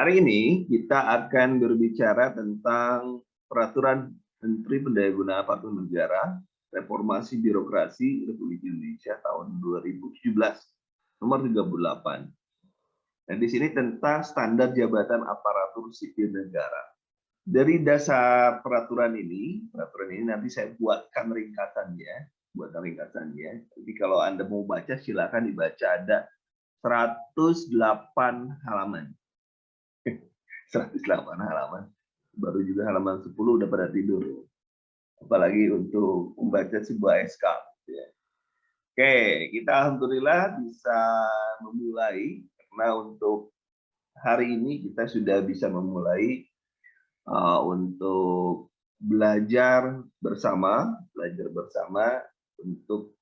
Hari ini kita akan berbicara tentang Peraturan Menteri Pendayagunaan Aparatur Negara Reformasi Birokrasi Republik Indonesia tahun 2017 nomor 38. Dan di sini tentang standar jabatan aparatur sipil negara. Dari dasar peraturan ini nanti saya buatkan ringkasannya. Jadi kalau Anda mau baca silakan dibaca, ada 108 halaman. 108 halaman. Baru juga halaman 10 udah pada tidur. Apalagi untuk membaca sebuah SK. Oke, kita alhamdulillah bisa memulai, karena untuk hari ini kita sudah bisa memulai untuk belajar bersama untuk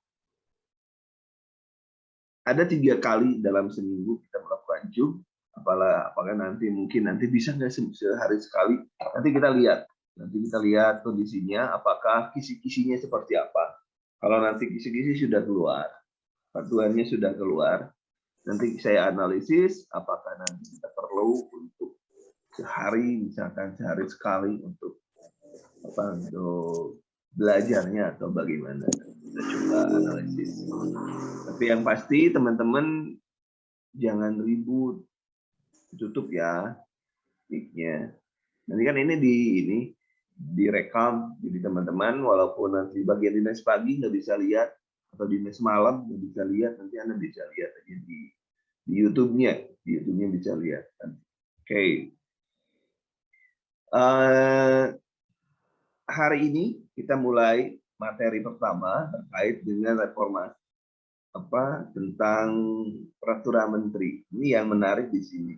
ada 3 kali dalam seminggu kita melakukan Zoom. Apakah nanti bisa nggak sehari sekali, nanti kita lihat kondisinya, apakah kisi-kisinya seperti apa. Kalau nanti kisi-kisi sudah keluar, panduannya sudah keluar, nanti saya analisis apakah nanti kita perlu untuk misalkan sehari sekali untuk belajarnya atau bagaimana. Kita coba analisis. Tapi yang pasti teman-teman jangan ribut, tutup ya mic-nya. Nanti kan ini direkam, jadi teman-teman walaupun nanti bagian dinas pagi nggak bisa lihat atau dinas malam nggak bisa lihat, nanti Anda bisa lihat aja di YouTube-nya, bisa lihat. Oke. Hari ini kita mulai materi pertama terkait dengan reformasi tentang peraturan menteri. Ini yang menarik di sini.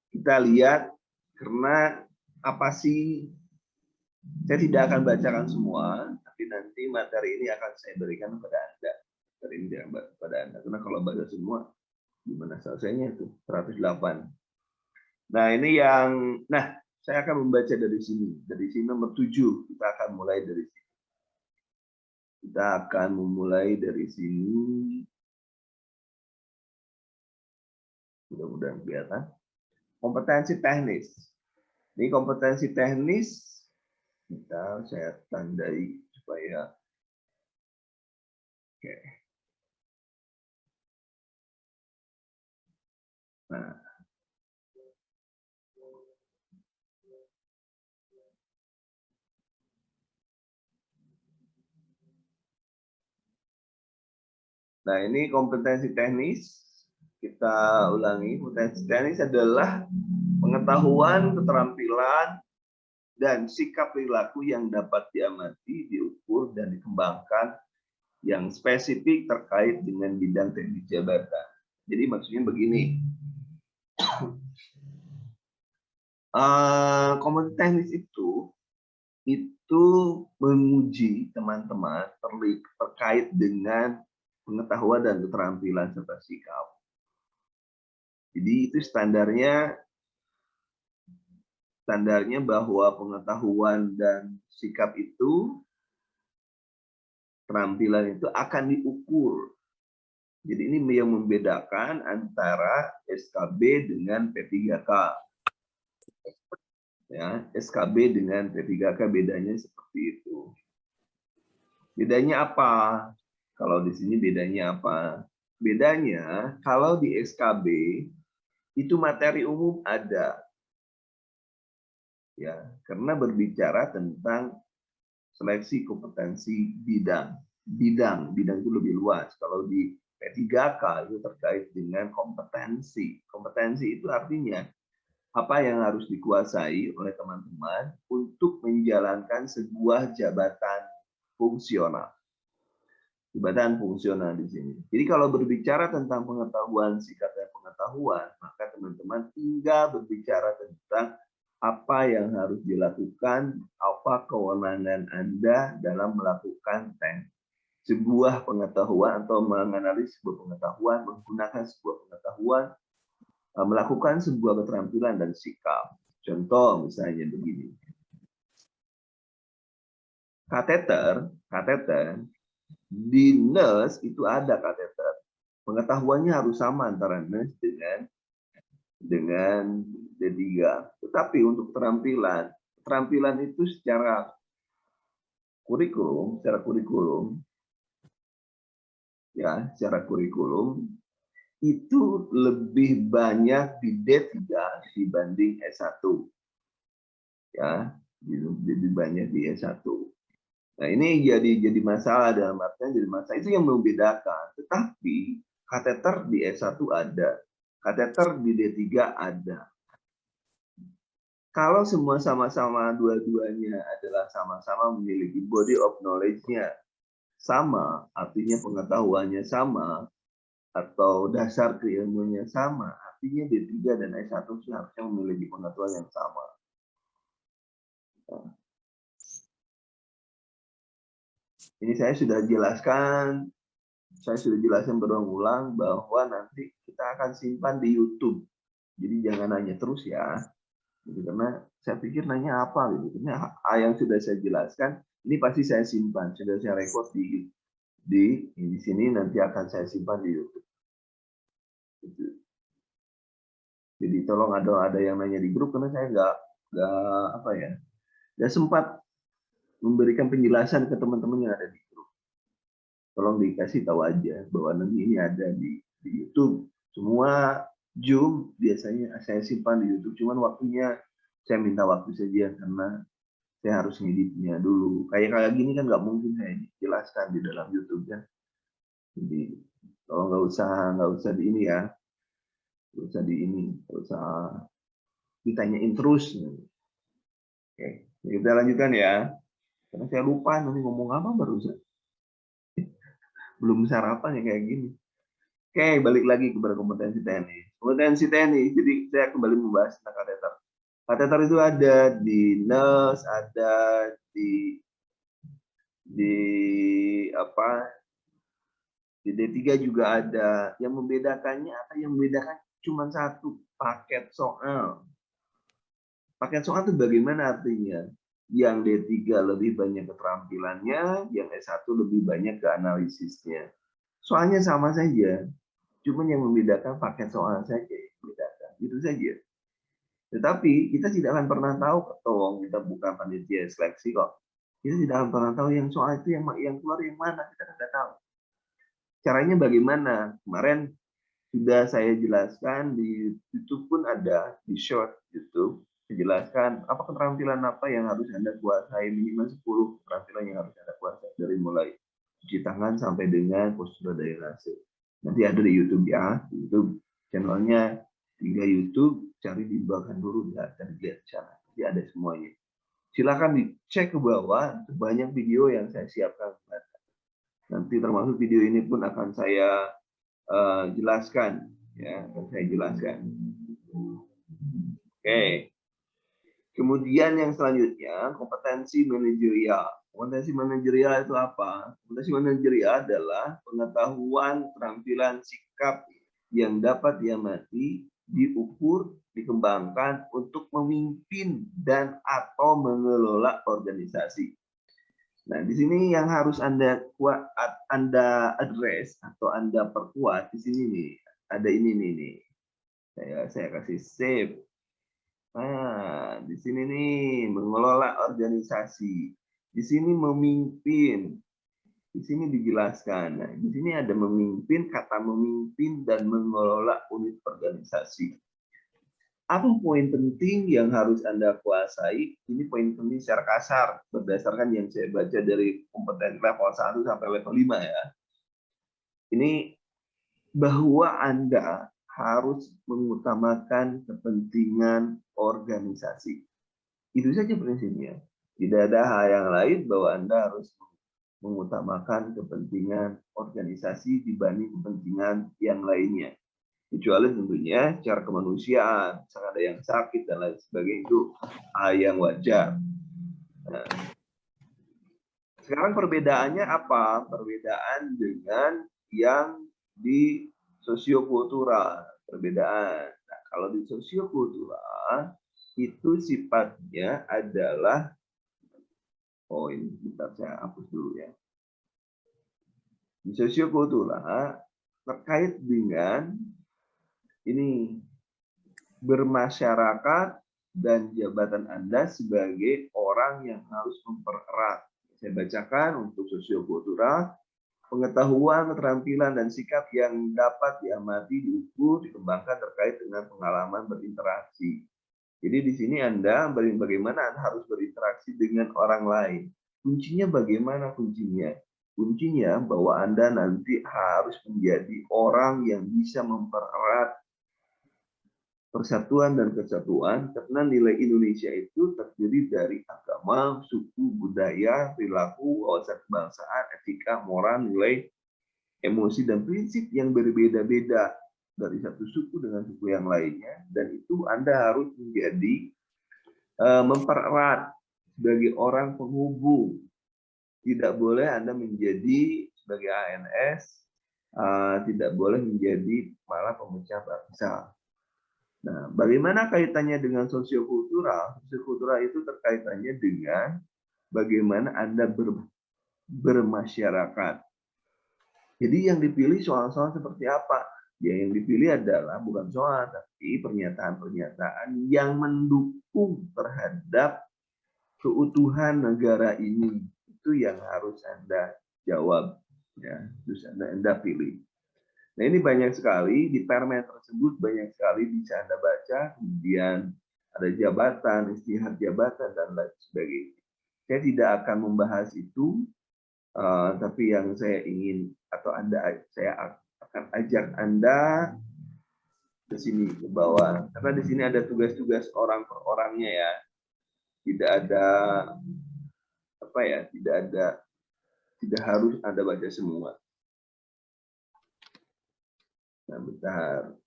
Kita lihat, karena apa sih, saya tidak akan bacakan semua, tapi nanti materi ini akan saya berikan kepada Anda. Karena kalau baca semua, gimana selesainya itu? 108. Nah, ini saya akan membaca dari sini. Dari sini nomor 7, kita akan mulai dari sini. Kita akan memulai dari sini. Mudah-mudahan kelihatan. Kompetensi teknis. Ini kompetensi teknis, saya tandai supaya oke. Nah, ini kompetensi teknis. Kita ulangi, kompetensi teknis adalah pengetahuan, keterampilan, dan sikap perilaku yang dapat diamati, diukur, dan dikembangkan yang spesifik terkait dengan bidang teknis jabatan. Jadi maksudnya begini, kompetensi teknis itu menguji teman-teman terkait dengan pengetahuan dan keterampilan serta sikap. Jadi itu standarnya bahwa pengetahuan dan sikap itu, keterampilan itu akan diukur. Jadi ini yang membedakan antara SKB dengan P3K. Ya, SKB dengan P3K bedanya seperti itu. Bedanya apa? Kalau di sini bedanya apa? Bedanya kalau di SKB itu materi umum ada. Ya, karena berbicara tentang seleksi kompetensi bidang. Bidang itu lebih luas. Kalau di P3K itu terkait dengan kompetensi. Kompetensi itu artinya apa yang harus dikuasai oleh teman-teman untuk menjalankan sebuah jabatan fungsional. Jabatan fungsional di sini. Jadi kalau berbicara tentang pengetahuan, sikap dan pengetahuan, maka teman-teman tinggal berbicara tentang apa yang harus dilakukan, apa kewenangan Anda dalam melakukan sebuah pengetahuan atau menganalisis sebuah pengetahuan, menggunakan sebuah pengetahuan, melakukan sebuah keterampilan dan sikap. Contoh misalnya begini. Kateter di nurse itu ada kateter. Pengetahuannya harus sama antara nurse dengan D3. Tetapi untuk keterampilan itu secara kurikulum itu lebih banyak di D3 dibanding S1. Ya, lebih banyak di S1. Nah, ini jadi masalah dalam artian jadi masalah itu yang membedakan. Tetapi kateter di S1 ada, kateter di D3 ada. Kalau semua sama-sama dua-duanya adalah sama-sama memiliki body of knowledge-nya sama, artinya pengetahuannya sama, atau dasar keilmuannya sama, artinya D3 dan S1 seharusnya memiliki pengetahuan yang sama. Ini saya sudah jelaskan berulang-ulang bahwa nanti kita akan simpan di YouTube. Jadi jangan nanya terus ya. Jadi, karena saya pikir nanya apa gitu. Karena yang sudah saya jelaskan ini pasti saya simpan, sudah saya record di sini, nanti akan saya simpan di YouTube. Gitu. Jadi tolong ada yang nanya di grup karena saya nggak sempat memberikan penjelasan ke teman-teman yang ada di grup. Tolong dikasih tahu aja bahwa nanti ini ada di YouTube. Semua Zoom biasanya saya simpan di YouTube, cuman waktunya saya minta waktu saja karena saya harus ngeditnya dulu. Kayak gini kan nggak mungkin saya jelaskan di dalam YouTube kan. Jadi tolong nggak usah di ini ya, nggak usah ditanyain terus. Oke, kita lanjutkan ya. Karena saya lupa nanti ngomong apa barusan. Belum sarapan ya kayak gini. Oke, balik lagi kepada kompetensi teknis. Kompetensi teknis, jadi saya kembali membahas tentang kateter. Kateter itu ada di nurse, ada di D3 juga ada. Yang membedakannya apa? Yang membedakan cuma satu, paket soal. Paket soal itu bagaimana artinya? Yang D3 lebih banyak keterampilannya, yang S1 lebih banyak ke analisisnya. Soalnya sama saja, cuma yang membedakan paket soal saja yang membedakan. Itu saja. Tetapi kita tidak akan pernah tahu, kita bukan panitia seleksi kok. Kita tidak akan pernah tahu yang soal itu yang keluar yang mana, kita tidak tahu. Caranya bagaimana? Kemarin sudah saya jelaskan di YouTube pun ada, di short YouTube, dijelaskan apa keterampilan apa yang harus Anda kuasai, minimal 10 keterampilan yang harus Anda kuasai dari mulai cuci tangan sampai dengan postur drainase. Nanti ada di YouTube ya, YouTube channelnya, tinggal YouTube, cari di belakang dulu ya, dan lihat sana. Jadi ada semuanya. Silakan dicek ke bawah, banyak video yang saya siapkan. Nanti termasuk video ini pun akan saya jelaskan, ya, akan saya jelaskan. Oke. Kemudian yang selanjutnya kompetensi manajerial. Kompetensi manajerial itu apa? Kompetensi manajerial adalah pengetahuan, keterampilan, sikap yang dapat diamati, diukur, dikembangkan untuk memimpin dan atau mengelola organisasi. Nah, di sini yang harus Anda address atau Anda perkuat di sini nih. Ada ini nih. Saya kasih save. Nah, di sini nih mengelola organisasi. Di sini memimpin. Di sini dijelaskan. Nah, di sini ada memimpin, kata memimpin dan mengelola unit organisasi. Apa poin penting yang harus Anda kuasai? Ini poin penting secara kasar, berdasarkan yang saya baca dari kompetensi level 1 sampai level 5 ya. Ini bahwa Anda harus mengutamakan kepentingan organisasi. Itu saja prinsipnya. Tidak ada hal yang lain bahwa Anda harus mengutamakan kepentingan organisasi dibanding kepentingan yang lainnya. Kecuali tentunya secara kemanusiaan, misalnya ada yang sakit dan lain sebagainya, itu hal yang wajar. Nah, sekarang perbedaannya apa? Perbedaan dengan yang di sosiokultural. Perbedaan. Nah, kalau di sosiokultural itu sifatnya adalah, ini bentar saya hapus dulu ya. Di sosiokultural terkait dengan ini bermasyarakat, dan jabatan Anda sebagai orang yang harus mempererat. Saya bacakan untuk sosiokultural, pengetahuan, keterampilan, dan sikap yang dapat diamati, diukur, dikembangkan terkait dengan pengalaman berinteraksi. Jadi di sini Anda bagaimana Anda harus berinteraksi dengan orang lain. Kuncinya bagaimana kuncinya? Kuncinya bahwa Anda nanti harus menjadi orang yang bisa mempererat persatuan dan kesatuan, karena nilai Indonesia itu terdiri dari agama, suku, budaya, perilaku, wawasan kebangsaan, etika, moral, nilai, emosi, dan prinsip yang berbeda-beda dari satu suku dengan suku yang lainnya, dan itu Anda harus menjadi mempererat sebagai orang penghubung. Tidak boleh Anda menjadi sebagai ANS, tidak boleh menjadi malah pemecah bangsa. Nah, bagaimana kaitannya dengan sosiokultural? Sosiokultural itu terkaitannya dengan bagaimana Anda bermasyarakat. Jadi yang dipilih soal-soal seperti apa? Ya, yang dipilih adalah bukan soal, tapi pernyataan-pernyataan yang mendukung terhadap keutuhan negara ini. Itu yang harus Anda jawab, ya, terus Anda pilih. Nah, ini banyak sekali di permen tersebut, banyak sekali bisa Anda baca, kemudian ada jabatan, istihad jabatan, dan lain sebagainya. Saya tidak akan membahas itu, tapi yang saya ingin atau saya akan ajak Anda ke sini, ke bawah, karena di sini ada tugas-tugas orang per orangnya ya, tidak ada apa ya, tidak harus Anda baca semua. Nah, bentar.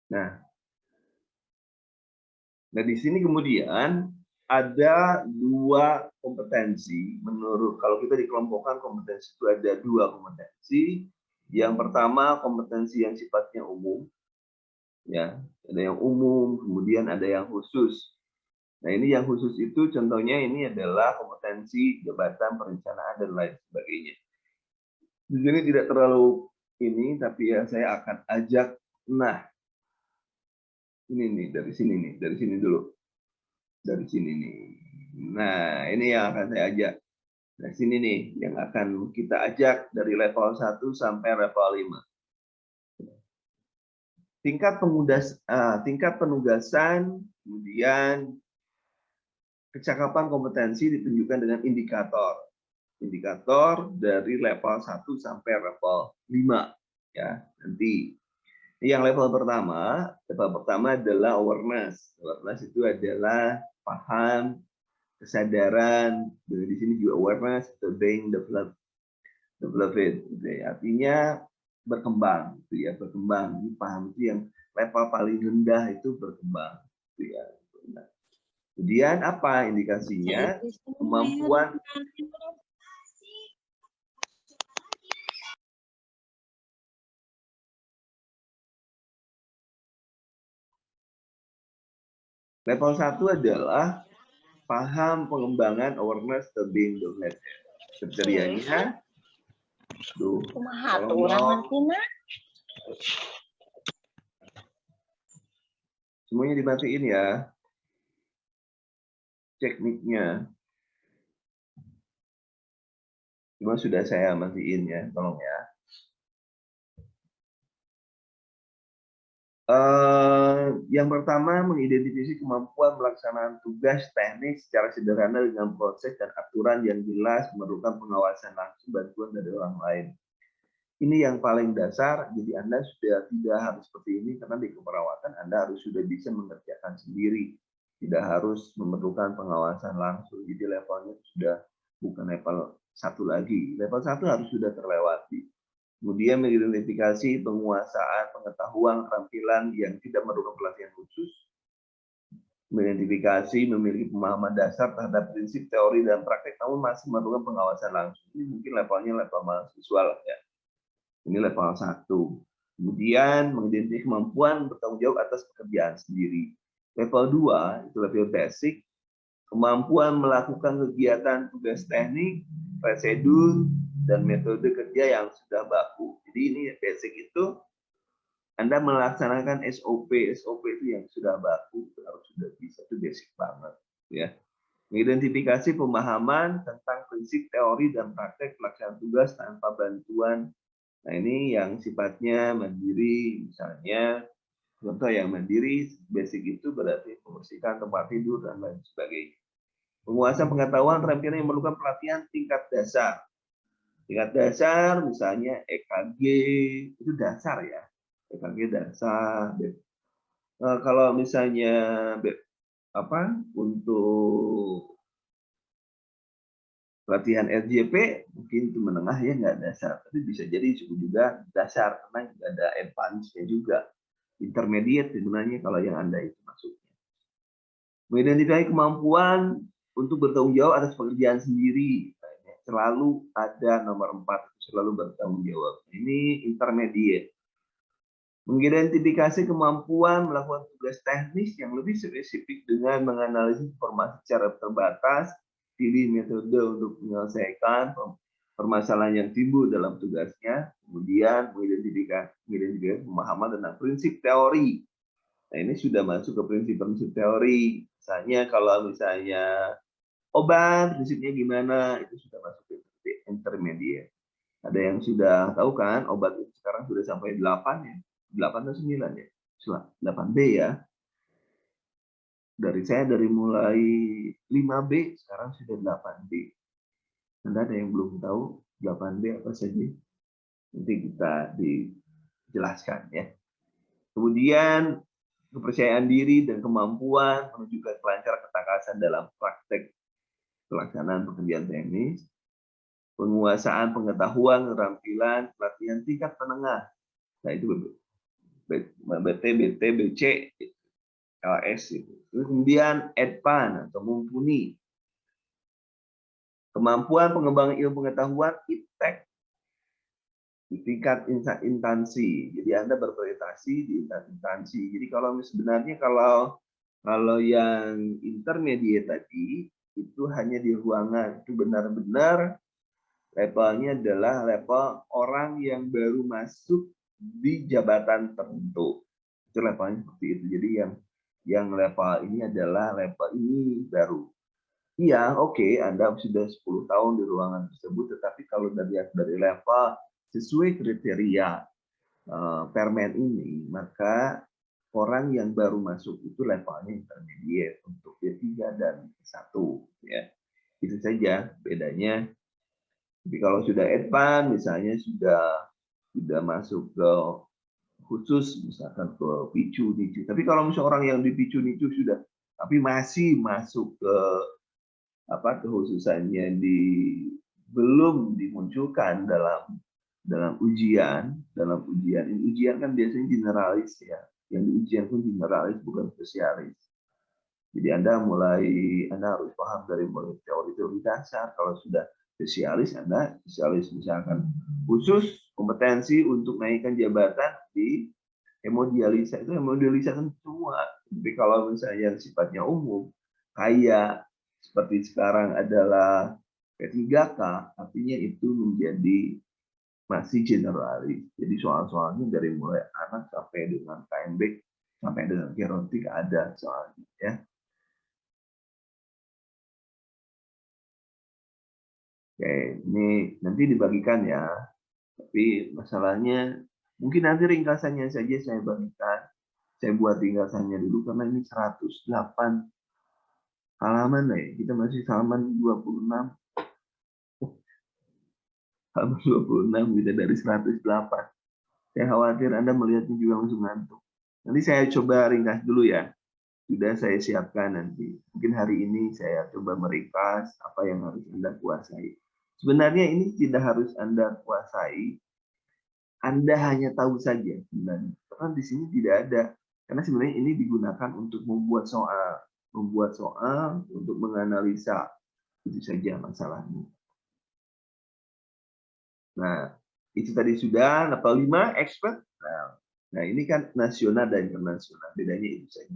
Nah, di sini kemudian ada dua kompetensi. Menurut kalau kita dikelompokkan kompetensi itu ada dua kompetensi. Yang pertama kompetensi yang sifatnya umum, ya, ada yang umum, kemudian ada yang khusus. Nah, ini yang khusus itu contohnya ini adalah kompetensi jabatan perencanaan dan lain sebagainya. Di sini tidak terlalu ini, tapi ya saya akan ajak. Nah, ini nih dari sini dulu. Dari sini nih. Nah, ini yang akan saya ajak. Nah, sini nih yang akan kita ajak dari level 1 sampai level 5. Tingkat penugasan, kemudian kecakapan kompetensi ditunjukkan dengan indikator. Indikator dari level 1 sampai level 5. Ya, nanti. Yang level pertama adalah awareness. Awareness itu adalah paham, kesadaran. Di sini juga awareness atau being developed, artinya berkembang, gitu ya, berkembang. Paham itu yang level paling rendah itu berkembang, gitu ya. Kemudian apa indikasinya? Kemampuan level 1 adalah paham, pengembangan, awareness, the being developed. Kriterianya, semuanya dimatiin ya. Tekniknya. Cuma sudah saya matiin ya, tolong ya. Yang pertama, mengidentifikasi kemampuan pelaksanaan tugas teknik secara sederhana dengan proses dan aturan yang jelas, memerlukan pengawasan langsung, bantuan dari orang lain. Ini yang paling dasar, jadi Anda sudah tidak harus seperti ini, karena di keperawatan Anda harus sudah bisa mengerjakan sendiri, tidak harus memerlukan pengawasan langsung, jadi levelnya sudah bukan level 1 lagi, level 1 harus sudah terlewati. Kemudian mengidentifikasi penguasaan pengetahuan keterampilan yang tidak memerlukan pelatihan khusus, mengidentifikasi memiliki pemahaman dasar terhadap prinsip, teori, dan praktek, namun masih memerlukan pengawasan langsung. Ini mungkin levelnya level mahasiswa lah ya. Ini level 1. Kemudian mengidentifikasi kemampuan bertanggung jawab atas pekerjaan sendiri. Level 2 itu level basic, kemampuan melakukan kegiatan tugas teknik, prosedur, dan metode kerja yang sudah baku. Jadi ini basic itu Anda melaksanakan SOP itu yang sudah baku, harus sudah bisa, itu basic banget, ya. Mengidentifikasi pemahaman tentang prinsip teori dan praktek pelaksanaan tugas tanpa bantuan. Nah, ini yang sifatnya mandiri, misalnya contoh yang mandiri, basic itu berarti membersihkan tempat tidur dan lain sebagainya. Penguasaan pengetahuan keterampilan yang memerlukan pelatihan tingkat dasar. Tingkat dasar misalnya EKG, itu dasar ya. EKG dasar. Kalau misalnya untuk pelatihan RJP mungkin itu menengah ya, nggak dasar, tapi bisa jadi juga dasar karena ada advance-nya juga, intermediate sebenarnya kalau yang Anda itu maksudnya. Mengidentifikasi kemampuan untuk bertanggung jawab atas pekerjaan sendiri, selalu ada nomor 4, selalu bertanggung jawab. Ini intermediate. Mengidentifikasi kemampuan melakukan tugas teknis yang lebih spesifik dengan menganalisis informasi secara terbatas, pilih metode untuk menyelesaikan permasalahan yang timbul dalam tugasnya, kemudian mengidentifikasi pemahaman tentang prinsip teori. Nah, ini sudah masuk ke prinsip-prinsip teori. Misalnya kalau misalnya obat, prinsipnya gimana, itu sudah masuk ke intermediate. Ada yang sudah tahu kan, obat itu sekarang sudah sampai 8 ya. 8 atau 9 ya? 8B ya. Dari mulai 5B, sekarang sudah 8B. Anda ada yang belum tahu 8B apa saja? Nanti kita dijelaskan ya. Kemudian kepercayaan diri dan kemampuan menunjukkan kelancaran ketakasan dalam praktek pelaksanaan pekerjaan teknis, penguasaan pengetahuan, keterampilan, pelatihan tingkat menengah. Nah, itu BT, BT, BC, LS itu. Kemudian advance atau mumpuni. Kemampuan pengembangan ilmu pengetahuan IPTEK di tingkat instansi. Jadi Anda berprestasi di instansi. Jadi kalau sebenarnya kalau yang intermediate tadi itu hanya di ruangan, itu benar-benar levelnya adalah level orang yang baru masuk di jabatan tertentu. Itu levelnya seperti itu. Jadi yang level ini adalah level ini baru. Iya, oke, Anda sudah 10 tahun di ruangan tersebut, tetapi kalau dari level sesuai kriteria permen ini, maka orang yang baru masuk itu levelnya intermediate untuk D3 dan D1 ya. Itu saja bedanya. Jadi kalau sudah advance misalnya sudah masuk ke khusus misalkan ke picu nicu. Tapi kalau misalnya orang yang di picu nicu sudah tapi masih masuk ke kekhususannya belum dimunculkan dalam ujian ini ujian kan biasanya generalis ya, yang diujian pun generalis bukan spesialis. Jadi Anda harus paham dari mulai teori-teori dasar. Kalau sudah spesialis, Anda spesialis misalkan khusus kompetensi untuk naikkan jabatan di hemodialisa, itu hemodialisa kan semua. Tapi kalau misalnya yang sifatnya umum kayak seperti sekarang adalah P3K, artinya itu menjadi masih generalis. Jadi soal-soalnya dari mulai anak sampai dengan KMB sampai dengan gerontik ada soalnya ya. Oke, ini nanti dibagikan ya. Tapi masalahnya mungkin nanti ringkasannya saja saya bagikan. Saya buat ringkasannya dulu karena ini 108 halaman ya. Kita masih halaman 26. Halaman 26 kita dari 108. Saya khawatir Anda melihatnya juga langsung ngantuk. Nanti saya coba ringkas dulu ya. Sudah saya siapkan nanti. Mungkin hari ini saya coba meringkas apa yang harus Anda kuasai. Sebenarnya ini tidak harus Anda kuasai. Anda hanya tahu saja sebenarnya. Karena di sini tidak ada. Karena sebenarnya ini digunakan untuk membuat soal. Membuat soal untuk menganalisa. Itu saja masalahnya. Nah, itu tadi sudah. Level 5, expert. Nah, ini kan nasional dan internasional. Bedanya itu saja.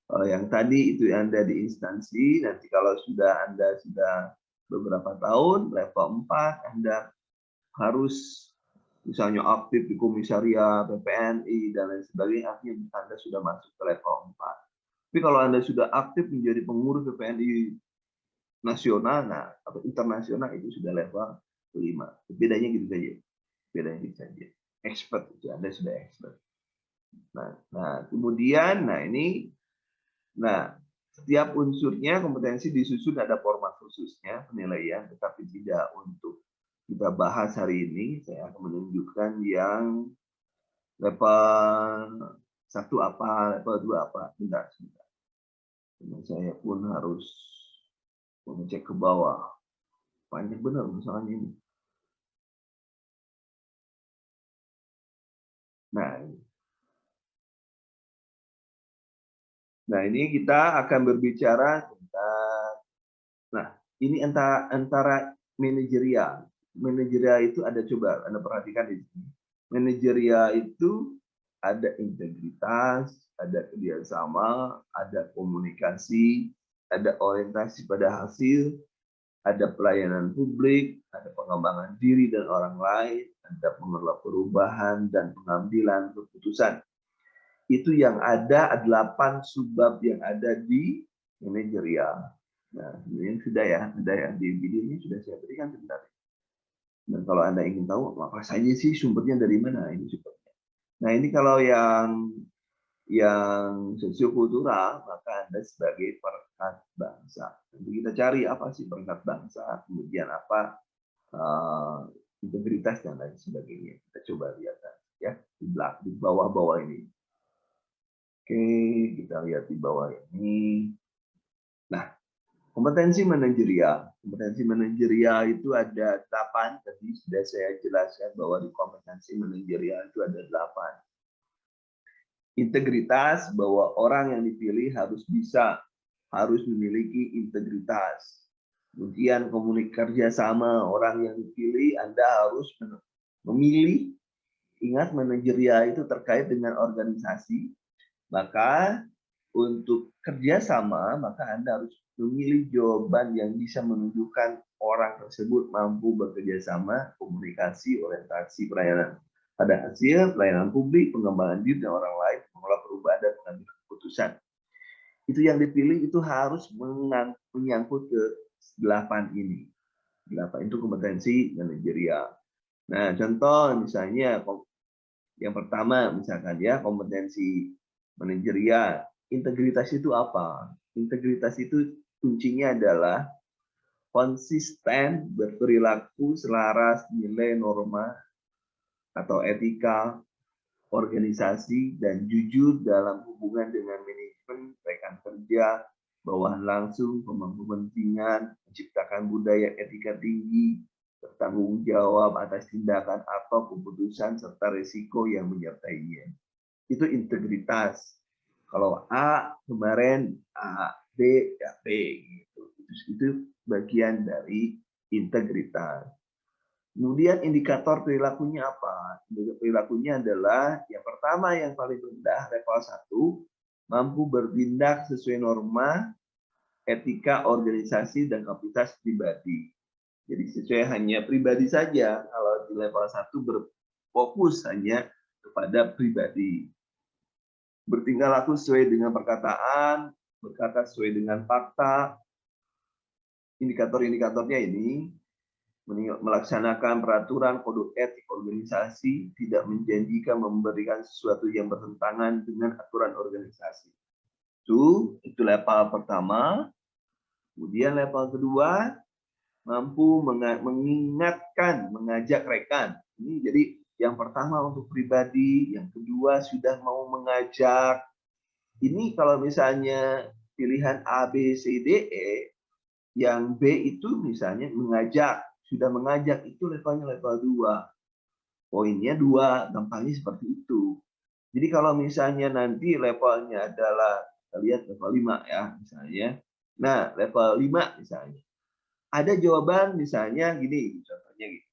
Kalau yang tadi itu Anda di instansi, nanti kalau Anda sudah beberapa tahun, level 4, Anda harus misalnya aktif di komisariat, PPNI, dan lain sebagainya, artinya Anda sudah masuk ke level 4. Tapi kalau Anda sudah aktif menjadi pengurus PPNI nasional, atau internasional, itu sudah level 5. Bedanya gitu saja. Bedanya gitu saja. Expert itu, Anda sudah expert. Nah, kemudian, setiap unsurnya kompetensi disusun ada format khususnya penilaian, tetapi tidak untuk kita bahas hari ini. Saya akan menunjukkan yang level 1 apa, level 2 apa. Sebentar. Saya pun harus mengecek ke bawah. Panjang benar misalnya ini. Nah, ini kita akan berbicara tentang, ini antara manajerial. Manajerial itu ada, coba Anda perhatikan di sini. Manajerial itu ada integritas, ada kerjasama, ada komunikasi, ada orientasi pada hasil, ada pelayanan publik, ada pengembangan diri dan orang lain, ada pengelola perubahan dan pengambilan keputusan. Itu yang ada 8 subbab yang ada di manajerial. Nah, ini sudah ya di videonya sudah saya berikan sebenarnya. Dan kalau Anda ingin tahu apa saja sih sumbernya dari mana ini sumbernya. Nah, ini kalau yang sosiokultural, maka Anda sebagai perekat bangsa. Nanti kita cari apa sih perekat bangsa, kemudian apa integritas dan lain sebagainya. Kita coba lihat ya di bawah-bawah ini. Oke, kita lihat di bawah ini. Nah, kompetensi manajerial. Kompetensi manajerial itu ada 8. Tadi sudah saya jelaskan bahwa di kompetensi manajerial itu ada 8. Integritas, bahwa orang yang dipilih harus memiliki integritas. Kemudian komunikasi sama orang yang dipilih, Anda harus memilih. Ingat, manajerial itu terkait dengan organisasi. Maka untuk kerjasama, maka Anda harus memilih jawaban yang bisa menunjukkan orang tersebut mampu bekerja sama, komunikasi, orientasi, pelayanan pada hasil, pelayanan publik, pengembangan diri dan orang lain, mengelola perubahan dan pengambilan keputusan. Itu yang dipilih itu harus menyangkut ke 8 ini. 8 itu kompetensi manajerial. Nah, contoh misalnya yang pertama misalkan ya kompetensi manajerial. Integritas itu apa? Integritas itu kuncinya adalah konsisten berperilaku selaras nilai norma atau etika organisasi dan jujur dalam hubungan dengan manajemen, rekan kerja, bawahan langsung, pemangku kepentingan, menciptakan budaya etika tinggi, bertanggung jawab atas tindakan atau keputusan serta risiko yang menyertainya. Itu integritas. Kalau A kemarin A, B ya B gitu. Itu bagian dari integritas. Kemudian indikator perilakunya apa? Indikator perilakunya adalah yang pertama yang paling rendah level 1, mampu bertindak sesuai norma, etika, organisasi dan kapasitas pribadi. Jadi sesuai hanya pribadi saja. Kalau di level 1 berfokus hanya kepada pribadi. Bertingkah laku sesuai dengan perkataan, berkata sesuai dengan fakta. Indikator-indikatornya ini melaksanakan peraturan kode etik organisasi, tidak menjanjikan memberikan sesuatu yang bertentangan dengan aturan organisasi. Itu level pertama. Kemudian level kedua, mampu mengingatkan, mengajak rekan. Ini jadi yang pertama untuk pribadi, yang kedua sudah mau mengajak. Ini kalau misalnya pilihan A, B, C, D, E, yang B itu misalnya mengajak, sudah mengajak, itu levelnya level 2. Poinnya 2, gampangnya seperti itu. Jadi kalau misalnya nanti levelnya adalah, kita lihat level 5 ya misalnya. Nah, level 5 misalnya. Ada jawaban misalnya gini, contohnya gini.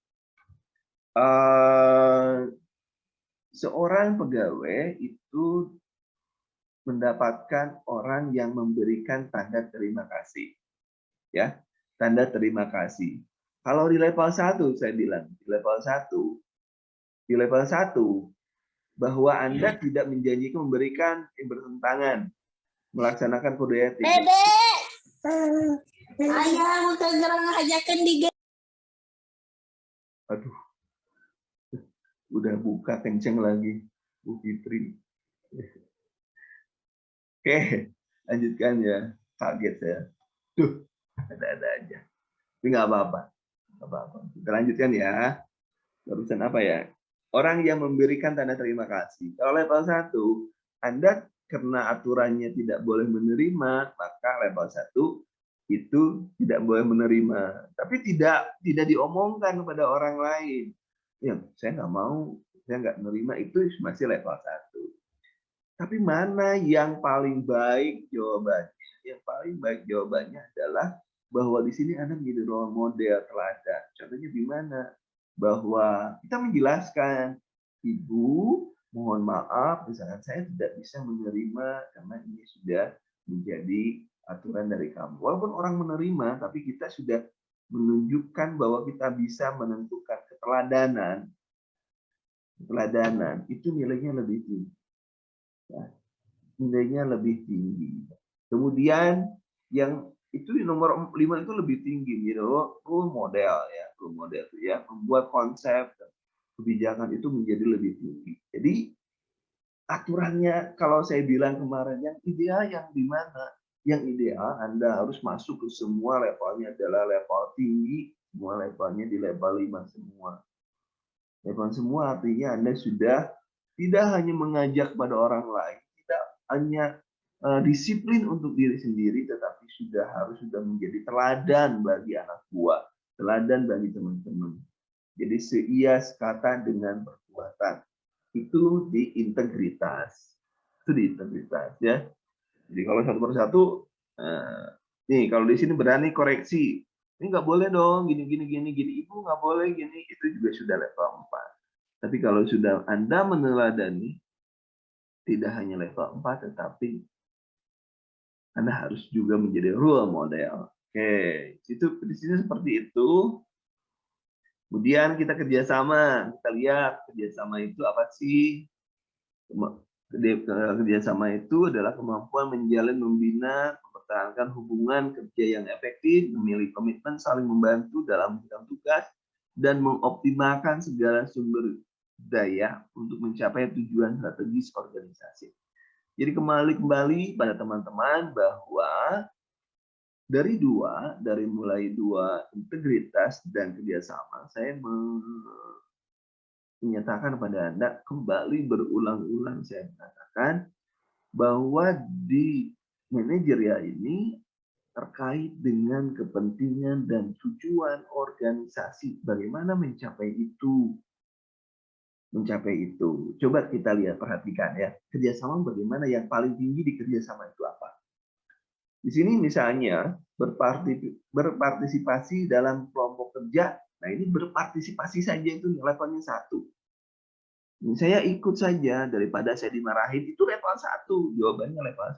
Seorang pegawai itu mendapatkan orang yang memberikan tanda terima kasih. Ya, tanda terima kasih. Kalau di level 1, saya bilang, di level 1, bahwa Anda tidak menjanjikan memberikan yang bertentangan, melaksanakan kode etik. Dedek, ayah mau gerang hajakan di Aduh, udah buka kenceng lagi, Bu Fitri. Oke, lanjutkan ya. Kaget saya. Duh, ada-ada aja. Tapi nggak apa-apa. Kita lanjutkan ya. Barusan apa ya? Orang yang memberikan tanda terima kasih. Kalau level 1, Anda karena aturannya tidak boleh menerima, maka level 1 itu tidak boleh menerima. Tapi tidak diomongkan kepada orang lain. Ya, saya nggak mau, saya nggak menerima, itu masih level 1. Tapi mana yang paling baik jawabannya? Yang paling baik jawabannya adalah bahwa di sini Anda menjadi role model teladan. Contohnya di mana? Bahwa kita menjelaskan, Ibu, mohon maaf, misalkan saya tidak bisa menerima karena ini sudah menjadi aturan dari kamu. Walaupun orang menerima, tapi kita sudah menunjukkan bahwa kita bisa menentukan keteladanan. Keteladanan itu nilainya lebih tinggi. Ya, nilainya lebih tinggi. Kemudian yang itu di nomor 5 itu lebih tinggi, gitu, role model ya, role model ya, membuat konsep kebijakan itu menjadi lebih tinggi. Jadi aturannya kalau saya bilang kemarin yang ideal yang di mana? Yang ideal Anda harus masuk ke semua levelnya adalah level tinggi, semua levelnya di level 5 semua. Level semua artinya Anda sudah tidak hanya mengajak pada orang lain, tidak hanya disiplin untuk diri sendiri, tetapi sudah menjadi teladan bagi anak buah, teladan bagi teman-teman. Jadi seia sekata dengan perbuatan. Itu di integritas. Itu di integritas ya. Jadi kalau satu persatu, nih kalau di sini berani koreksi, ini nggak boleh dong, gini, Ibu nggak boleh gini, itu juga sudah level 4. Tapi kalau sudah Anda meneladani, tidak hanya level 4, tetapi Anda harus juga menjadi role model. Oke, itu di sini seperti itu. Kemudian kita kerjasama, kita lihat kerjasama itu apa sih? Kerjasama itu adalah kemampuan menjalin, membina, mempertahankan hubungan kerja yang efektif, memiliki komitmen saling membantu dalam bidang tugas, dan mengoptimalkan segala sumber daya untuk mencapai tujuan strategis organisasi. Jadi kembali pada teman-teman bahwa dari mulai dua integritas dan kerjasama, saya menyatakan pada Anda kembali berulang-ulang saya mengatakan bahwa di manajerial ini terkait dengan kepentingan dan tujuan organisasi, bagaimana mencapai itu. Coba kita lihat, perhatikan ya, kerjasama bagaimana, yang paling tinggi di kerjasama itu apa? Di sini misalnya berpartisipasi dalam kelompok kerja. Nah ini berpartisipasi saja itu levelnya 1. Saya ikut saja daripada saya dimarahin, itu level 1. Jawabannya level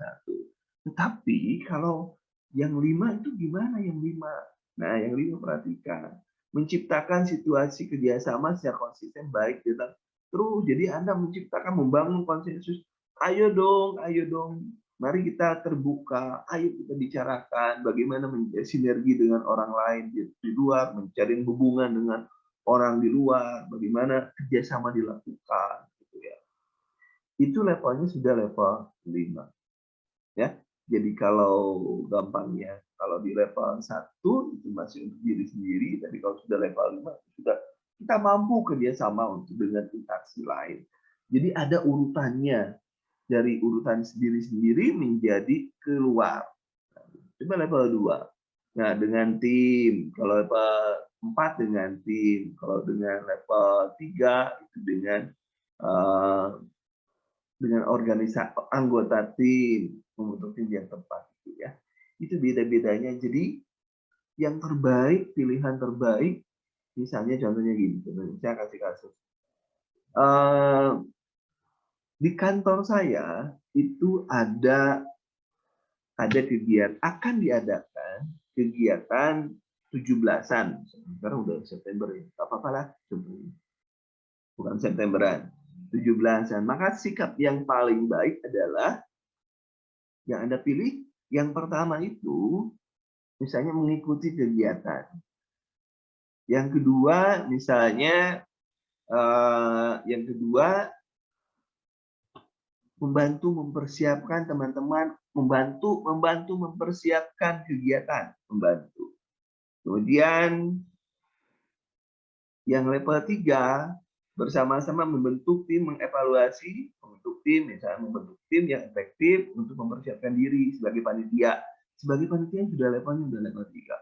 1. Tetapi kalau yang 5 itu gimana yang 5? Nah yang 5 perhatikan. Menciptakan situasi kerjasama secara konsisten baik terus. Jadi Anda menciptakan, membangun konsensus. Ayo dong. Mari kita terbuka, ayo kita bicarakan bagaimana sinergi dengan orang lain di luar, mencari hubungan dengan orang di luar, bagaimana kerjasama dilakukan, gitu ya. Itu levelnya sudah level 5. Ya. Jadi kalau gampangnya, kalau di level 1 itu masih untuk diri sendiri, tapi kalau sudah level 5 sudah kita mampu kerjasama untuk dengan interaksi lain. Jadi ada urutannya, dari urutan sendiri-sendiri menjadi keluar. Coba level 2. Nah, dengan tim. Kalau level 4 dengan tim. Kalau dengan level 3 itu dengan organisasi anggota tim, membentuk tim yang tepat gitu ya. Itu beda-bedanya. Jadi yang terbaik, pilihan terbaik, misalnya contohnya gini, saya kasih kasus. Di kantor saya itu ada kegiatan, akan diadakan kegiatan 17-an. Sekarang udah September ya, nggak apa-apa lah, bukan Septemberan, 17-an. Maka sikap yang paling baik adalah yang Anda pilih, yang pertama itu misalnya mengikuti kegiatan. Yang kedua misalnya yang kedua membantu mempersiapkan teman-teman, membantu mempersiapkan kegiatan, membantu. Kemudian yang level 3 bersama-sama membentuk tim, mengevaluasi, membentuk tim, misalnya membentuk tim yang efektif untuk mempersiapkan diri sebagai panitia. Sebagai panitia sudah levelnya sudah level 3.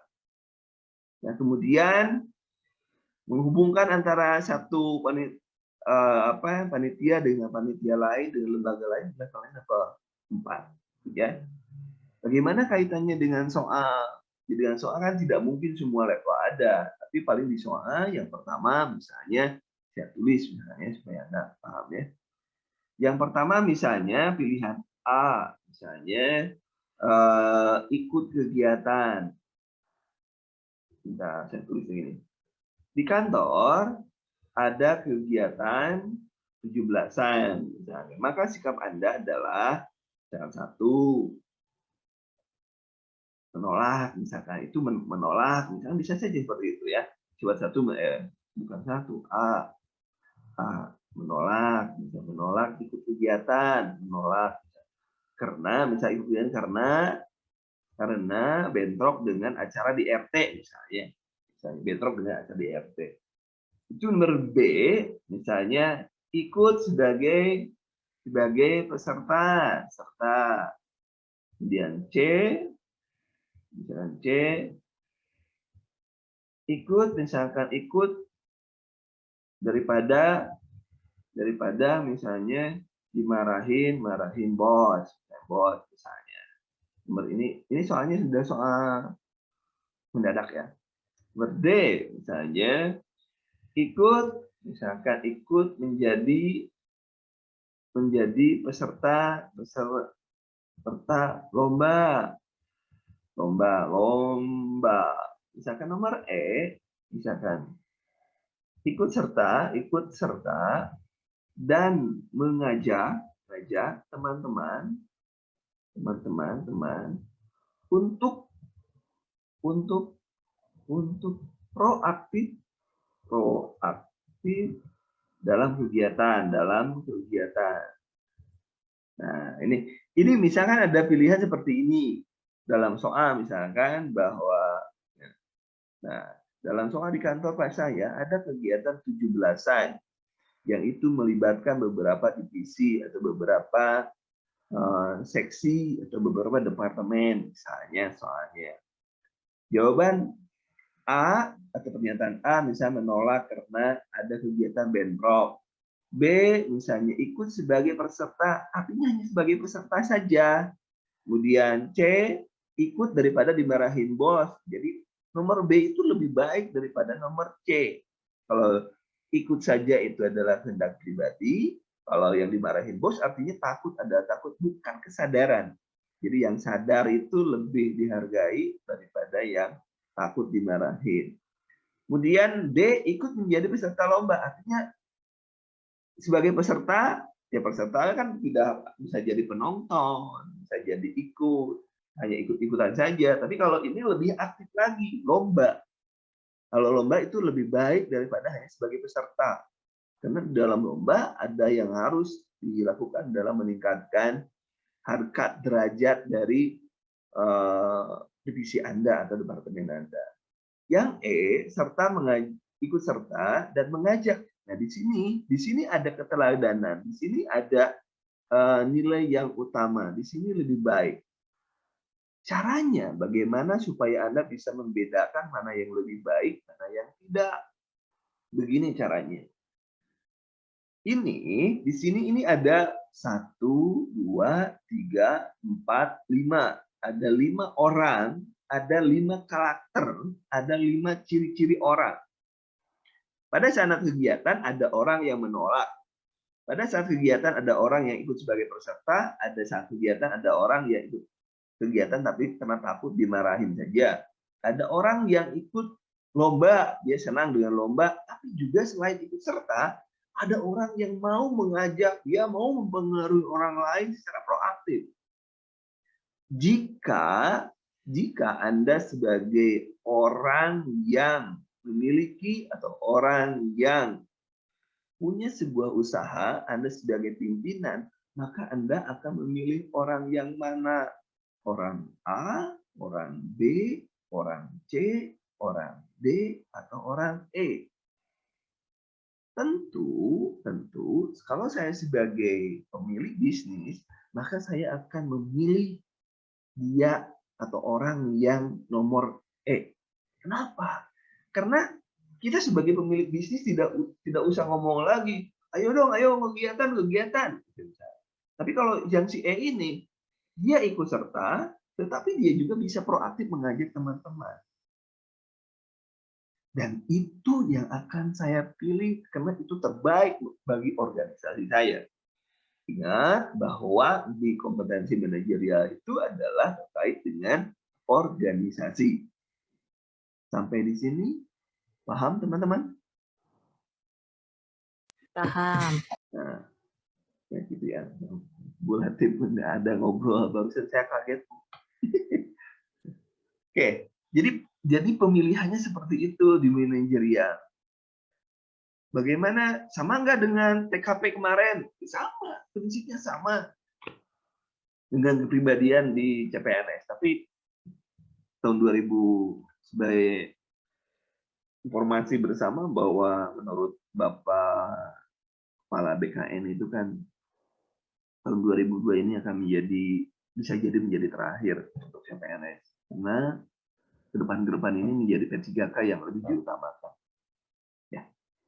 Nah, kemudian menghubungkan antara satu panitia dengan panitia lain, dengan lembaga lain, levelnya level 4. Ya. Bagaimana kaitannya dengan soal? Dengan soal kan tidak mungkin semua level ada, tapi paling di soal yang pertama misalnya saya tulis misalnya supaya Anda paham ya. Yang pertama misalnya pilihan A, misalnya ikut kegiatan. Bentar, saya tulis begini. Di kantor ada kegiatan 17-an misalnya. Maka sikap Anda adalah salah satu menolak, misalkan itu menolak, misalkan bisa saja seperti itu ya. Cuma satu bukan satu menolak, bisa menolak ikut kegiatan, menolak karena misalnya ikut kegiatan karena bentrok dengan acara di RT misalnya bentrok dengan acara di RT. Itu nomor B, misalnya ikut sebagai peserta. Kemudian C, misalkan C, ikut daripada misalnya marahin bos misalnya. Nomor ini soalnya sudah soal mendadak ya. Nomor D, misalnya ikut menjadi peserta lomba. Misalkan nomor E, misalkan ikut serta dan mengajak teman-teman untuk proaktif dalam kegiatan. Nah, ini misalkan ada pilihan seperti ini dalam soal, misalkan bahwa dalam soal di kantor Pak saya ada kegiatan 17-an yang itu melibatkan beberapa divisi atau beberapa seksi atau beberapa departemen misalnya soalnya. Jawaban A atau pernyataan A misalnya menolak karena ada kegiatan bentrok. B misalnya ikut sebagai peserta, artinya hanya sebagai peserta saja. Kemudian C ikut daripada dimarahin bos. Jadi nomor B itu lebih baik daripada nomor C. Kalau ikut saja itu adalah kehendak pribadi, kalau yang dimarahin bos artinya takut bukan kesadaran. Jadi yang sadar itu lebih dihargai daripada yang takut dimarahin. Kemudian D ikut menjadi peserta lomba, artinya sebagai peserta, ya peserta kan tidak bisa jadi penonton, bisa jadi hanya ikut-ikutan saja. Tapi kalau ini lebih aktif lagi, lomba. Kalau lomba itu lebih baik daripada hanya sebagai peserta. Karena di dalam lomba ada yang harus dilakukan dalam meningkatkan harkat derajat dari divisi Anda atau departemen Anda. Yang E, ikut serta dan mengajak. Nah, di sini ada keteladanan, di sini ada nilai yang utama, di sini lebih baik. Caranya bagaimana supaya Anda bisa membedakan mana yang lebih baik, mana yang tidak. Begini caranya. Di sini ada 1, 2, 3, 4, 5. Ada 5 orang, ada 5 karakter, ada 5 ciri-ciri orang. Pada saat kegiatan ada orang yang menolak. Pada saat kegiatan ada orang yang ikut sebagai peserta, ada saat kegiatan ada orang yang ikut kegiatan tapi karena takut dimarahin saja. Ada orang yang ikut lomba, dia senang dengan lomba, tapi juga selain ikut serta, ada orang yang mau mengajak, dia mau mempengaruhi orang lain secara proaktif. Jika Anda sebagai orang yang memiliki atau orang yang punya sebuah usaha, Anda sebagai pimpinan, maka Anda akan memilih orang yang mana? Orang A, orang B, orang C, orang D, atau orang E. Tentu, kalau saya sebagai pemilik bisnis, maka saya akan memilih dia atau orang yang nomor E. Kenapa? Karena kita sebagai pemilik bisnis tidak usah ngomong lagi, ayo dong, ayo kegiatan. Tapi kalau yang si E ini, dia ikut serta, tetapi dia juga bisa proaktif mengajak teman-teman. Dan itu yang akan saya pilih karena itu terbaik bagi organisasi saya. Ingat bahwa di kompetensi manajerial itu adalah terkait dengan organisasi. Sampai di sini, paham teman-teman? Paham. Nah, ya gitu ya. Bu Latif nggak ada ngobrol, barusan saya kaget. Oke, jadi pemilihannya seperti itu di manajerial. Bagaimana? Sama nggak dengan TKP kemarin? Sama, prinsipnya sama dengan kepribadian di CPNS. Tapi tahun 2000 sebagai informasi bersama bahwa menurut Bapak Kepala BKN itu kan tahun 2002 ini akan bisa jadi menjadi terakhir untuk CPNS. Karena ke depan ini menjadi P3K yang lebih diutamakan.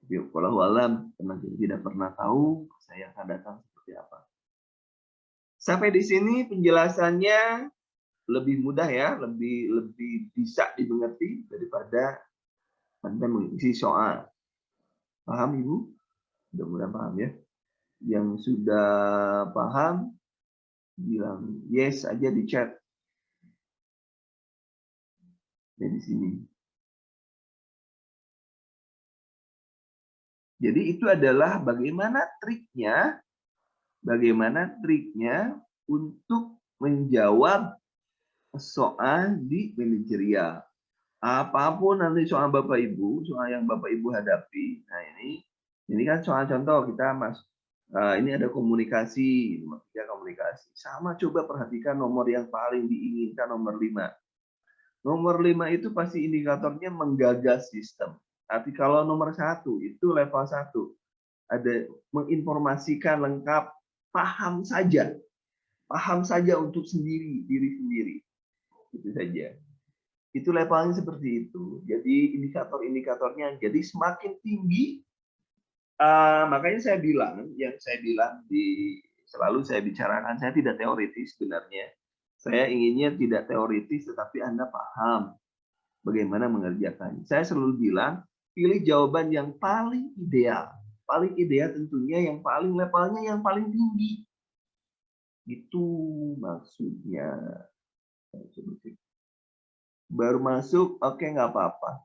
Ya, kalau alam teman-teman tidak pernah tahu saya akan datang seperti apa. Sampai di sini penjelasannya lebih mudah ya, lebih bisa dimengerti daripada Anda mengisi soal. Paham Ibu? Mudah-mudahan paham ya. Yang sudah paham bilang yes aja di chat. Di sini. Jadi itu adalah bagaimana triknya untuk menjawab soal di manajerial. Apapun nanti soal Bapak Ibu, soal yang Bapak Ibu hadapi. Nah ini kan soal contoh kita ini ada komunikasi, komunikasi. Sama coba perhatikan nomor yang paling diinginkan nomor 5. Nomor 5 itu pasti indikatornya menggagas sistem. Tapi kalau nomor 1 itu level 1 ada menginformasikan lengkap, paham saja untuk diri sendiri. Itu saja. Itu levelnya seperti itu. Jadi indikator-indikatornya jadi semakin tinggi. Makanya selalu saya bicarakan, saya tidak teoritis sebenarnya. Saya inginnya tidak teoritis, tetapi Anda paham bagaimana mengerjakannya. Saya selalu bilang, pilih jawaban yang paling ideal. Paling ideal tentunya yang paling levelnya yang paling tinggi. Itu maksudnya. Baru masuk, oke nggak apa-apa.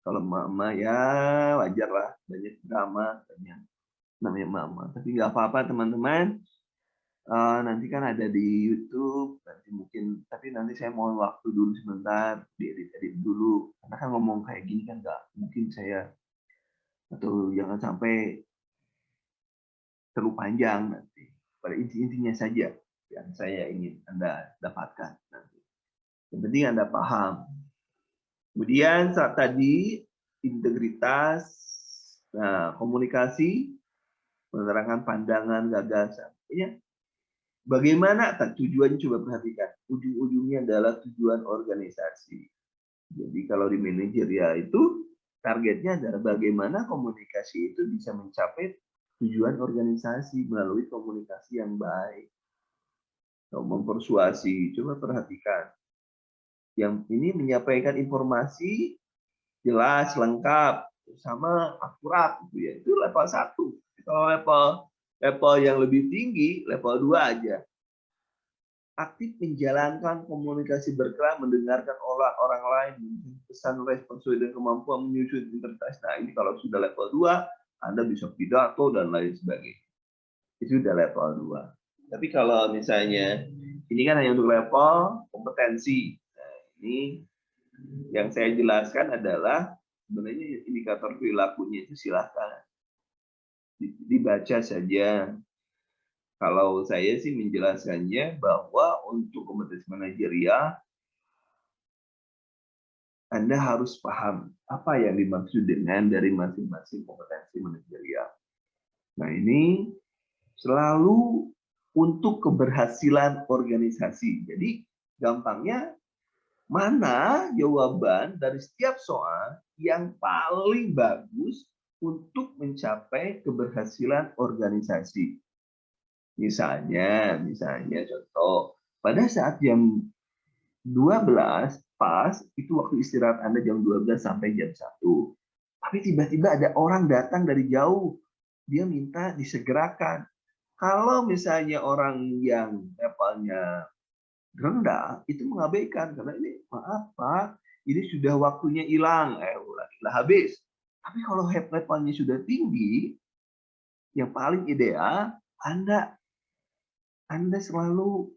Kalau mama ya wajar lah, banyak drama namanya mama. Tapi nggak apa-apa teman-teman. Nanti kan ada di YouTube, tapi nanti saya mohon waktu dulu sebentar, diedit dulu. Karena kan ngomong kayak gini kan nggak mungkin saya, atau jangan sampai terlalu panjang nanti. Pada intinya saja yang saya ingin Anda dapatkan nanti. Yang penting Anda paham. Kemudian saat tadi integritas, komunikasi, menerangkan pandangan, gagasan. Ya, bagaimana tujuannya coba perhatikan. Ujung-ujungnya adalah tujuan organisasi. Jadi kalau di manajerial itu targetnya adalah bagaimana komunikasi itu bisa mencapai tujuan organisasi melalui komunikasi yang baik. Mempersuasi, coba perhatikan. Yang ini menyampaikan informasi jelas, lengkap, sama akurat gitu ya. Itu level 1. Kalau level yang lebih tinggi, level 2 aja. Aktif menjalankan komunikasi berkelas, mendengarkan orang lain, pesan respon sesuai dengan kemampuan, menyusun interpretasi. Nah, ini kalau sudah level 2, Anda bisa pidato dan lain sebagainya. Itu sudah level 2. Tapi kalau misalnya, ini kan hanya untuk level kompetensi. Nah, ini yang saya jelaskan adalah sebenarnya indikator perilakunya itu silahkan dibaca saja. Kalau saya sih menjelaskannya bahwa untuk kompetensi manajerial, Anda harus paham apa yang dimaksud dengan dari masing-masing kompetensi manajerial. Nah, ini selalu untuk keberhasilan organisasi. Jadi, gampangnya, mana jawaban dari setiap soal yang paling bagus untuk mencapai keberhasilan organisasi. Misalnya contoh, pada saat jam 12 pas, itu waktu istirahat Anda jam 12 sampai jam 1. Tapi tiba-tiba ada orang datang dari jauh, dia minta disegerakan. Kalau misalnya orang yang levelnya rendah, itu mengabaikan, karena ini, maaf Pak, ini sudah waktunya hilang, habis. Tapi kalau levelnya sudah tinggi, yang paling ideal, Anda selalu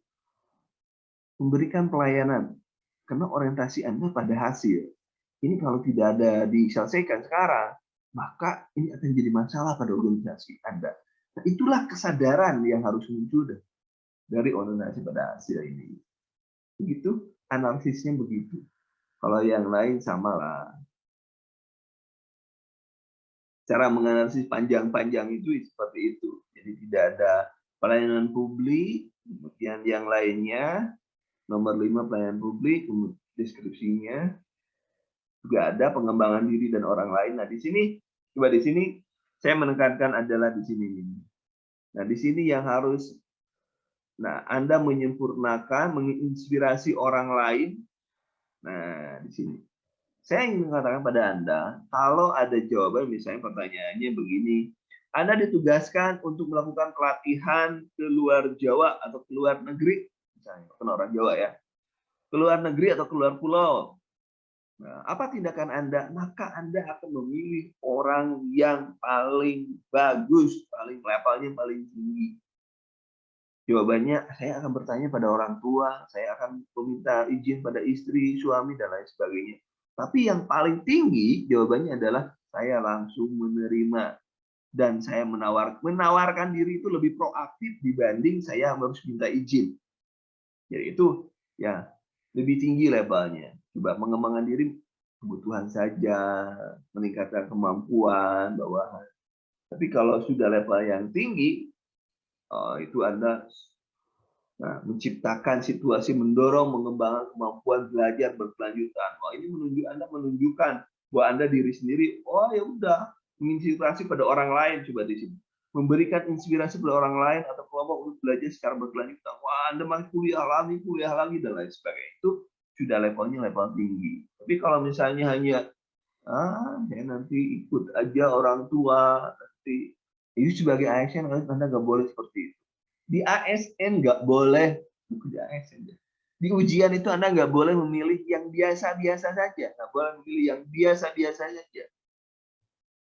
memberikan pelayanan, karena orientasi Anda pada hasil. Ini kalau tidak ada diselesaikan sekarang, maka ini akan jadi masalah pada organisasi Anda. Nah, itulah kesadaran yang harus muncul dari orientasi pada hasil ini. Begitu, analisisnya begitu. Kalau yang lain samalah. Cara menganalisis panjang-panjang itu seperti itu. Jadi tidak ada pelayanan publik, kemudian yang lainnya, nomor 5 pelayanan publik, deskripsinya, juga ada pengembangan diri dan orang lain. Nah, di sini, coba di sini, saya menekankan adalah di sini. Nah, di sini yang harus, Anda menyempurnakan, menginspirasi orang lain. Nah, di sini. Saya ingin mengatakan pada Anda, kalau ada jawaban, misalnya pertanyaannya begini, Anda ditugaskan untuk melakukan pelatihan ke luar Jawa atau ke luar negeri, misalnya, bukan orang Jawa ya, ke luar negeri atau ke luar pulau. Nah, apa tindakan Anda? Maka Anda akan memilih orang yang paling bagus, paling levelnya paling tinggi. Jawabannya, saya akan bertanya pada orang tua, saya akan meminta izin pada istri, suami, dan lain sebagainya. Tapi yang paling tinggi jawabannya adalah saya langsung menerima dan saya menawarkan diri itu lebih proaktif dibanding saya harus minta izin. Jadi itu ya lebih tinggi levelnya. Coba mengembangkan diri kebutuhan saja, meningkatkan kemampuan bawahan. Tapi kalau sudah level yang tinggi, itu Anda menciptakan situasi, mendorong, mengembangkan kemampuan belajar berkelanjutan. Ini Anda menunjukkan bahwa Anda diri sendiri, ya udah, menginspirasi pada orang lain, coba di sini. Memberikan inspirasi pada orang lain atau kelompok untuk belajar secara berkelanjutan. Anda masih kuliah lagi, dan lain sebagainya. Itu sudah levelnya level tinggi. Tapi kalau misalnya hanya, saya nanti ikut aja orang tua, nanti, itu sebagai ASN, Anda nggak boleh seperti itu. Di ASN nggak boleh, bukan di ASN, di ujian itu Anda nggak boleh memilih yang biasa-biasa saja, nggak boleh memilih yang biasa-biasa saja,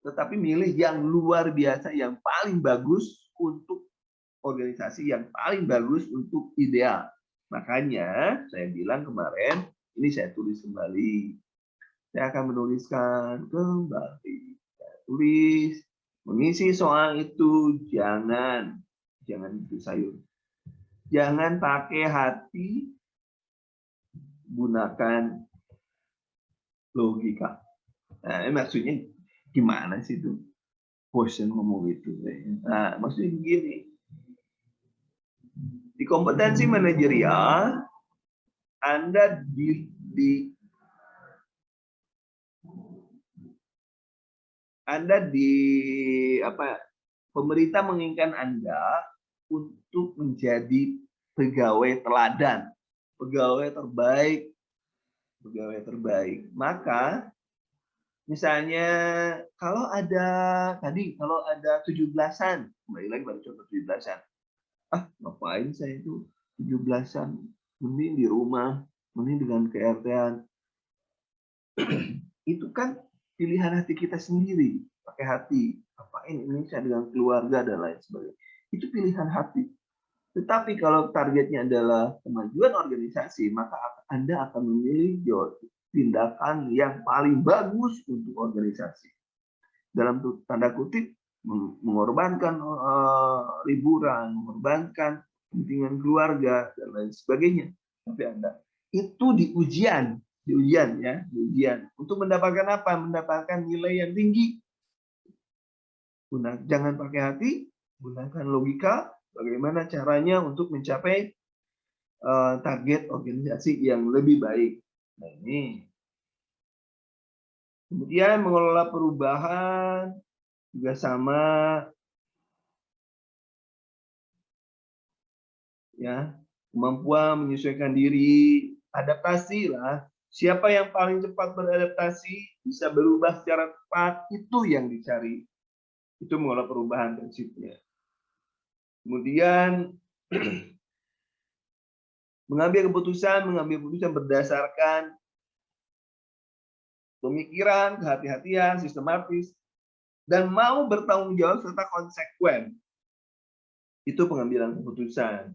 tetapi milih yang luar biasa, yang paling bagus untuk organisasi, yang paling bagus untuk ideal. Makanya saya bilang kemarin, ini saya tulis kembali, saya akan menuliskan kembali, saya tulis, mengisi soal itu jangan itu sayur. Jangan pakai hati, gunakan logika. Nah, maksudnya gimana sih itu? Bosan ngomong itu. Nah, maksudnya begini. Di kompetensi manajerial, Anda pemerintah menginginkan Anda untuk menjadi pegawai teladan, pegawai terbaik. Maka Misalnya kalau ada 17-an, kembali lagi pada contoh 17-an. Ah, ngapain saya itu 17-an, mending di rumah, mending dengan KRT-an. Itu kan pilihan hati kita sendiri, pakai hati. Ngapain ini saya dengan keluarga dan lain sebagainya. Itu pilihan hati. Tetapi kalau targetnya adalah kemajuan organisasi, maka Anda akan memilih tindakan yang paling bagus untuk organisasi. Dalam tanda kutip, mengorbankan liburan, mengorbankan kepentingan keluarga, dan lain sebagainya. Tapi Anda itu di ujian ya, di ujian. Untuk mendapatkan apa? Mendapatkan nilai yang tinggi. Jangan pakai hati, gunakan logika, bagaimana caranya untuk mencapai target organisasi yang lebih baik. Nah, ini. Kemudian mengelola perubahan juga sama, ya, kemampuan menyesuaikan diri, adaptasi lah. Siapa yang paling cepat beradaptasi, bisa berubah secara cepat, itu yang dicari. Itu mengelola perubahan prinsipnya. Kemudian mengambil keputusan berdasarkan pemikiran, kehati-hatian, sistematis, dan mau bertanggung jawab serta konsekuen. Itu pengambilan keputusan.